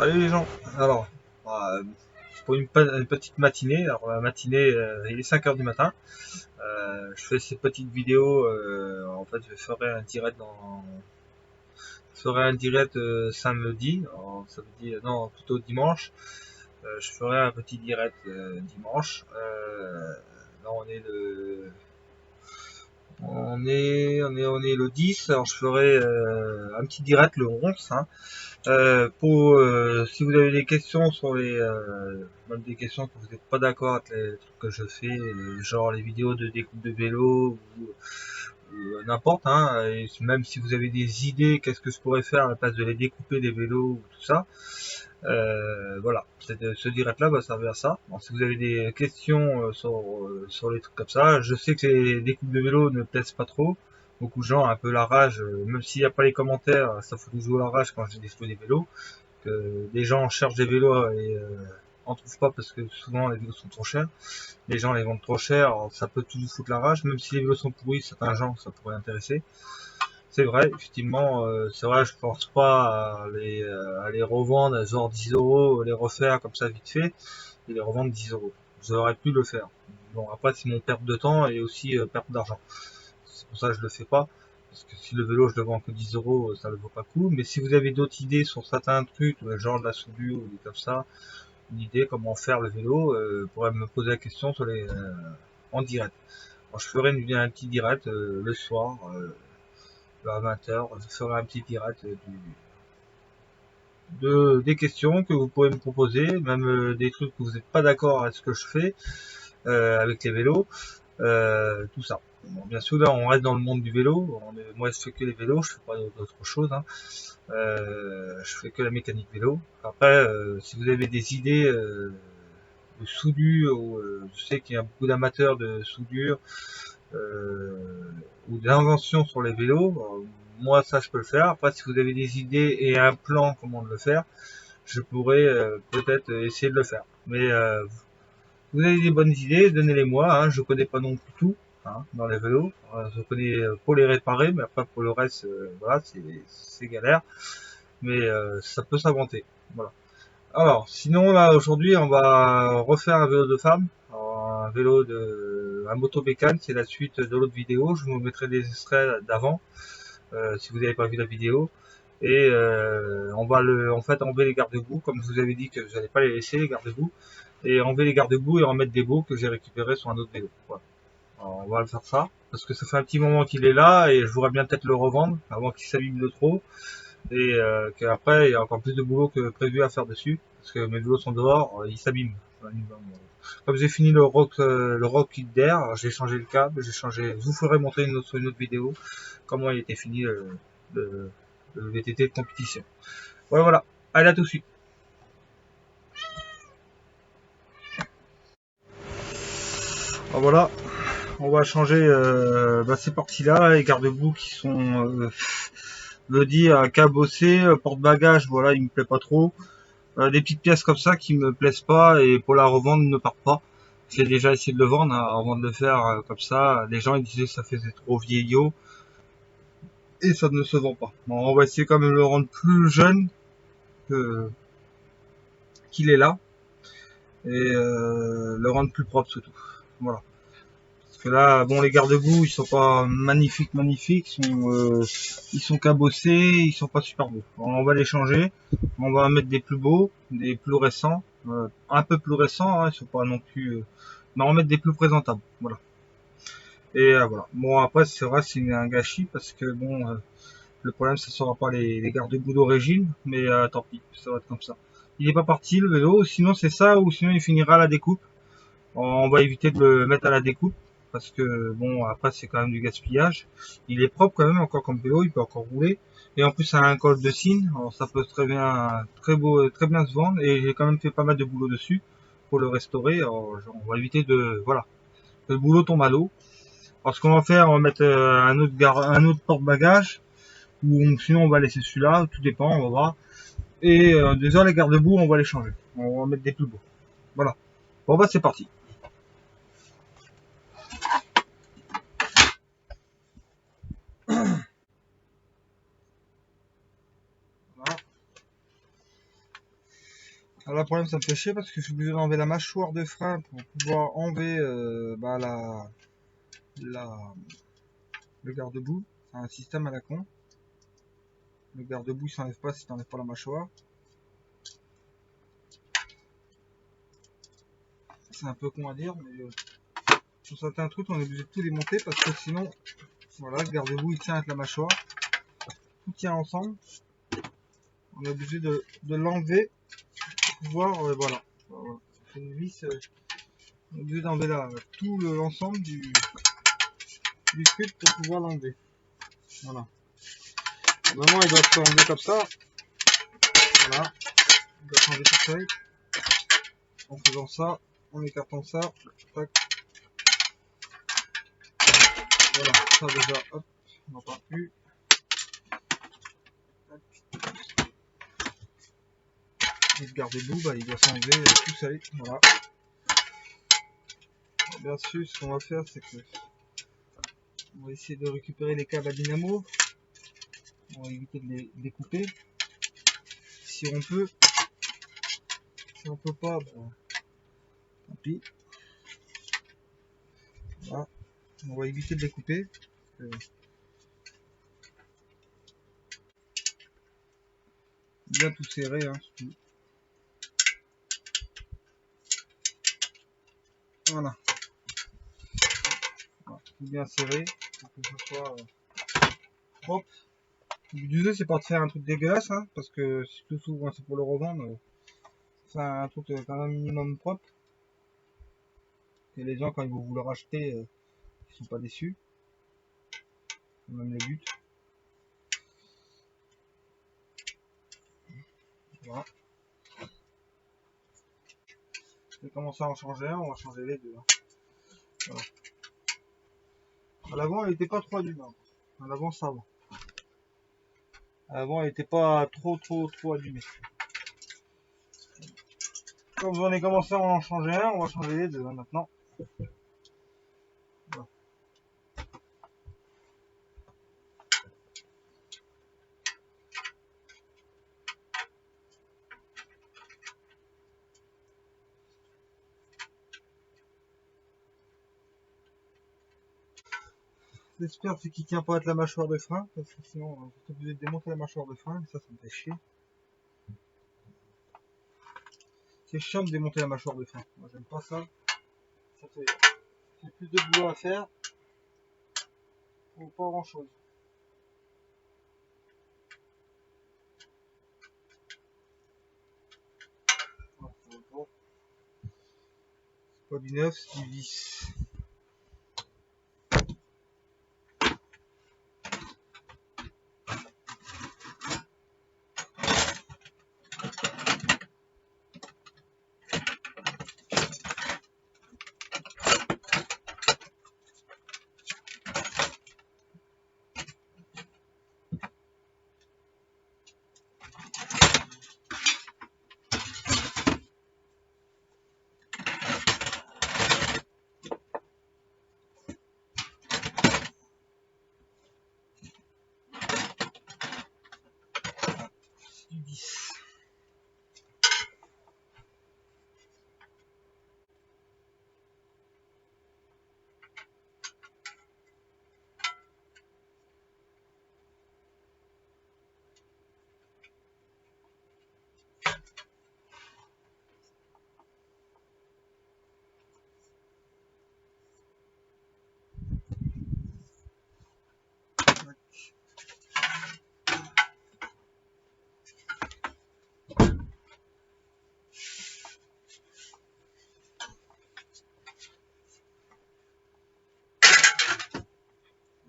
Salut les gens. Alors, euh, pour une petite matinée, alors la matinée, il est 5 heures du matin. Je fais ces petites vidéos. En fait, je ferai un direct samedi. Alors, samedi, non, plutôt dimanche. Je ferai un petit direct dimanche. Là, on est le 10. Alors, je ferai un petit direct le 11. Hein. Si vous avez des questions sur même des questions que vous n'êtes pas d'accord avec les trucs que je fais, genre les vidéos de découpe de vélo ou n'importe, hein, et même si vous avez des idées, qu'est-ce que je pourrais faire à la place de les découper des vélos ou tout ça, voilà, ce direct-là va servir à ça. Bon, si vous avez des questions sur les trucs comme ça, je sais que les découpes de vélo ne plaisent pas trop. Beaucoup de gens ont un peu la rage, même s'il n'y a pas les commentaires, ça fout toujours la rage quand j'ai des vélos. Que les gens cherchent des vélos et en trouvent pas parce que souvent les vélos sont trop chers. Les gens les vendent trop cher, alors ça peut toujours foutre la rage, même si les vélos sont pourris, certains gens ça pourrait intéresser. C'est vrai, effectivement, c'est vrai, je pense pas à les revendre à genre 10 euros, les refaire comme ça vite fait, et les revendre 10 euros. J'aurais pu le faire. Bon, après, c'est mon perte de temps et aussi perte d'argent. C'est pour ça que je le fais pas. Parce que si le vélo je le vends que 10 euros, ça ne vaut pas le coup. Mais si vous avez d'autres idées sur certains trucs, genre de la soudure ou des comme ça, une idée comment faire le vélo, vous pourrez me poser la question en direct. Alors, je ferai un petit direct le soir, à 20 h. Je ferai un petit direct des questions que vous pouvez me proposer, même des trucs que vous n'êtes pas d'accord avec ce que je fais avec les vélos. Tout ça. Bon, bien sûr, là, on reste dans le monde du vélo. Moi, je fais que les vélos, je fais pas d'autre chose. Hein. Je fais que la mécanique vélo. Après, si vous avez des idées de soudure, je sais qu'il y a beaucoup d'amateurs de soudure ou d'invention sur les vélos. Moi, ça, je peux le faire. Après, si vous avez des idées et un plan comment le faire, je pourrais peut-être essayer de le faire. Mais vous avez des bonnes idées, donnez-les-moi. Hein, je connais pas non plus tout hein, dans les vélos. Je connais pour les réparer, mais après pour le reste, voilà, c'est galère. Mais ça peut s'inventer. Voilà. Alors, sinon là aujourd'hui, on va refaire un vélo de femme. Alors, un moto bécane, c'est la suite de l'autre vidéo. Je vous mettrai des extraits d'avant si vous n'avez pas vu la vidéo. Et on va en fait enlever les garde-boue, comme je vous avais dit que je n'allais pas les laisser les garde-boue, et enlever les garde-boue et en mettre des beaux que j'ai récupérés sur un autre vélo. Voilà. Alors, on va faire ça parce que ça fait un petit moment qu'il est là et je voudrais bien peut-être le revendre avant qu'il s'abîme de trop et qu'après il y a encore plus de boulot que prévu à faire dessus parce que mes vélos sont dehors, ils s'abîment. Comme j'ai fini le rock kit d'air, j'ai changé le câble, je vous ferai montrer sur une autre vidéo comment il était fini le, le VTT de compétition. Ouais, voilà. Allez, à tout de suite. Alors voilà, on va changer ces parties-là, les garde-boue qui sont, veut dire cabossé, porte-bagages, voilà, il me plaît pas trop. Des petites pièces comme ça qui me plaisent pas et pour la revendre ne partent pas. J'ai déjà essayé de le vendre hein, avant de le faire comme ça. Les gens ils disaient que ça faisait trop vieillot et ça ne se vend pas. Bon, on va essayer quand même de le rendre plus jeune que qu'il est là et le rendre plus propre surtout. Voilà. Parce que là, bon, les garde-boue, ils sont pas magnifiques, ils sont cabossés, ils sont pas super beaux. On va les changer, on va mettre des plus beaux, des plus récents, un peu plus récents, hein, ils sont pas non plus, mais on va mettre des plus présentables, voilà. Et voilà. Bon après, c'est vrai, c'est un gâchis parce que bon, le problème, ce sera pas les garde-boue d'origine, mais tant pis, ça va être comme ça. Il est pas parti le vélo, sinon c'est ça, ou sinon il finira à la découpe. On va éviter de le mettre à la découpe parce que bon après c'est quand même du gaspillage. Il est propre quand même encore comme vélo, il peut encore rouler et en plus ça a un col de cygne, alors ça peut très bien se vendre et j'ai quand même fait pas mal de boulot dessus pour le restaurer. Alors, on va éviter de voilà que le boulot tombe à l'eau. Alors ce qu'on va faire, on va mettre un autre porte-bagages ou sinon on va laisser celui-là, tout dépend, on va voir. Et déjà les garde-boue, on va les changer. On va mettre des plus beaux. Voilà. Bon bah c'est parti. Voilà. Alors là, le problème, ça me fait chier parce que je suis obligé d'enlever la mâchoire de frein pour pouvoir enlever bah, le garde-boue. C'est un système à la con. Le garde-boue il s'enlève pas si tu n'enlèves pas la mâchoire. C'est un peu con à dire, mais sur certains trucs, on est obligé de tout démonter parce que sinon, voilà, le garde-boue il tient avec la mâchoire. Tout tient ensemble. On est obligé de l'enlever pour pouvoir, voilà. C'est une vis, on est obligé d'enlever tout l'ensemble du truc pour pouvoir l'enlever. Voilà. Vraiment, il doit se enlever comme ça. Voilà. Il doit s'enlever tout seul. En faisant ça, en écartant ça. Tac. Voilà. Ça déjà, hop, on n'en parle plus. Et le garde-boue, bah, il doit s'enlever tout seul. Voilà. Bien sûr, ce qu'on va faire, c'est que on va essayer de récupérer les câbles à dynamo. On va éviter de les découper. Si on peut. Si on peut pas, bon, tant pis. Voilà. On va éviter de les couper. Bien tout serré, hein, surtout. Voilà. Voilà. Tout bien serré. Pour que ce soit propre. Le but du jeu, c'est pas de faire un truc dégueulasse, hein, parce que si tout s'ouvre, c'est pour le revendre. C'est un truc quand même minimum propre. Et les gens, quand ils vont vous le racheter, ils sont pas déçus. C'est même le but. Voilà. Je vais commencer à en changer un, on va changer les deux. Hein. Voilà. À l'avant, elle était pas trop allumée. À l'avant, ça va. À l'avant, elle était pas trop allumée. Comme j'en ai commencé à en changer un, on va changer les deux hein, maintenant. Voilà. J'espère c'est qu'il tient pas avec la mâchoire de frein, parce que sinon on est obligé de démonter la mâchoire de frein, et ça me fait chier. C'est chiant de démonter la mâchoire de frein. Moi j'aime pas ça. Ça fait plus de boulot à faire pour pas grand chose. Voilà, c'est pas du neuf, c'est du 10. Du 10.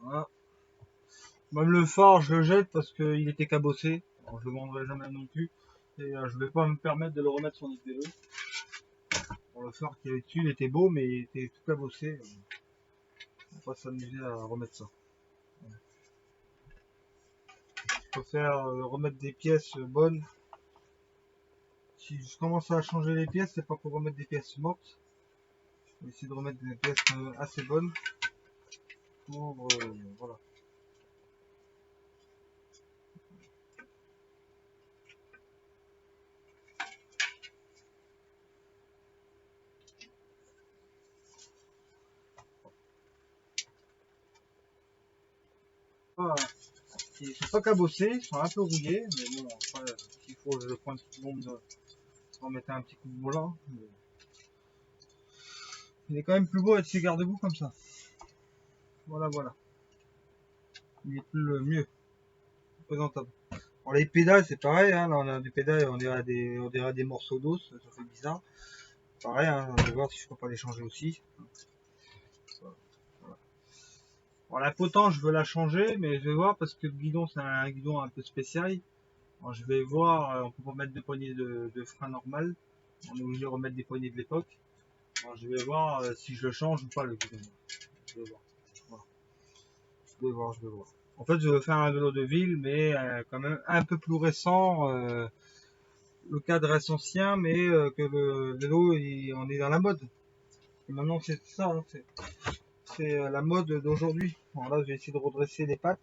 Voilà. Même le phare, je le jette parce qu'il était cabossé. Alors, je le vendrai jamais non plus. Et je vais pas me permettre de le remettre sur XD2. Pour le phare qui avait dessus, il était beau, mais il était tout cabossé. On va pas s'amuser à remettre ça. Je préfère remettre des pièces bonnes. Si je commence à changer les pièces, c'est pas pour remettre des pièces mortes. Je vais essayer de remettre des pièces assez bonnes. Pour voilà. ils sont pas cabossés, ils sont un peu rouillés, mais bon, après, s'il faut, je prends une petite bombe, on mettre un petit coup de boulot. Mais... il est quand même plus beau avec ses garde-boue comme ça. Voilà, voilà. Il est plus mieux, présentable. Bon, les pédales, c'est pareil, hein. Là on a des pédales, on dirait des morceaux d'os, ça fait bizarre. Pareil, hein, on va voir si je peux pas les changer aussi. Voilà. Bon, la potence, je veux la changer, mais je vais voir parce que le guidon, c'est un guidon un peu spécial. Alors, je vais voir, on peut pas mettre de poignées de frein normal. On est obligé de remettre des poignées de l'époque. Alors, je vais voir si je le change ou pas le guidon. Je vais voir. Voilà. Je vais voir. En fait, je veux faire un vélo de ville, mais quand même un peu plus récent. Le cadre reste ancien, mais que le vélo, on est dans la mode. Et maintenant, c'est ça, hein, c'est la mode d'aujourd'hui. Bon, là, je vais essayer de redresser les pattes.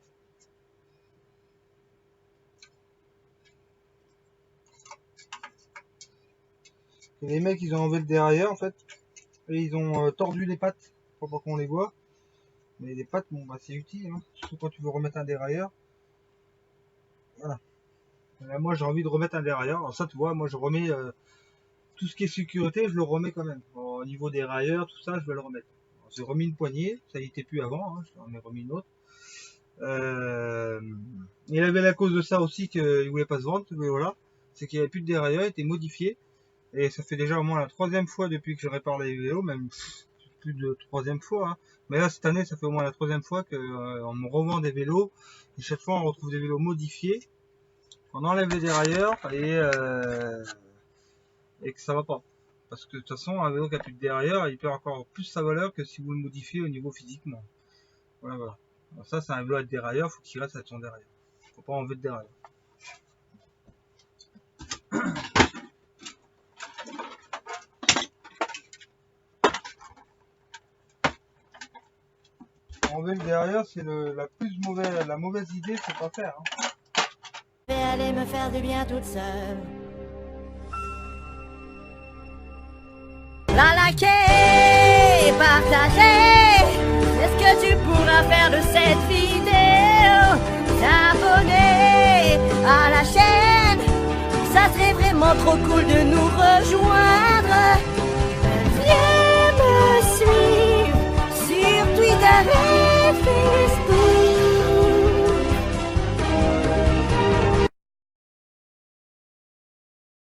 Et les mecs, ils ont enlevé le dérailleur, en fait. Et ils ont tordu les pattes pour pas qu'on les voit. Mais les pattes, bon, bah, c'est utile, hein, surtout quand tu veux remettre un dérailleur. Voilà. Là, moi, j'ai envie de remettre un dérailleur. Alors ça, tu vois, moi, je remets tout ce qui est sécurité, je le remets quand même. Bon, au niveau des railleurs, tout ça, je vais le remettre. J'ai remis une poignée, ça y était plus avant, hein, j'en ai remis une autre. Il avait la cause de ça aussi qu'il voulait pas se vendre, voilà. C'est qu'il n'y avait plus de dérailleur, il était modifié. Et ça fait déjà au moins la 3e fois depuis que je répare les vélos, même plus de 3e fois. Hein. Mais là, cette année, ça fait au moins la 3e fois qu'on me revend des vélos. Et chaque fois, on retrouve des vélos modifiés. On enlève les dérailleurs et que ça va pas. Parce que de toute façon, un vélo qui a plus de dérailleur, il perd encore plus sa valeur que si vous le modifiez au niveau physiquement. Voilà, voilà. Alors ça, c'est un vélo avec dérailleur, faut qu'il reste avec son dérailleur. Faut pas enlever de dérailleur. Enlever le dérailleur, c'est la mauvaise idée, c'est pas faire. Hein. Je vais aller me faire du bien toute seule. La liker, partager. Est-ce que tu pourras faire de cette vidéo? T'abonner à la chaîne. Ça serait vraiment trop cool de nous rejoindre.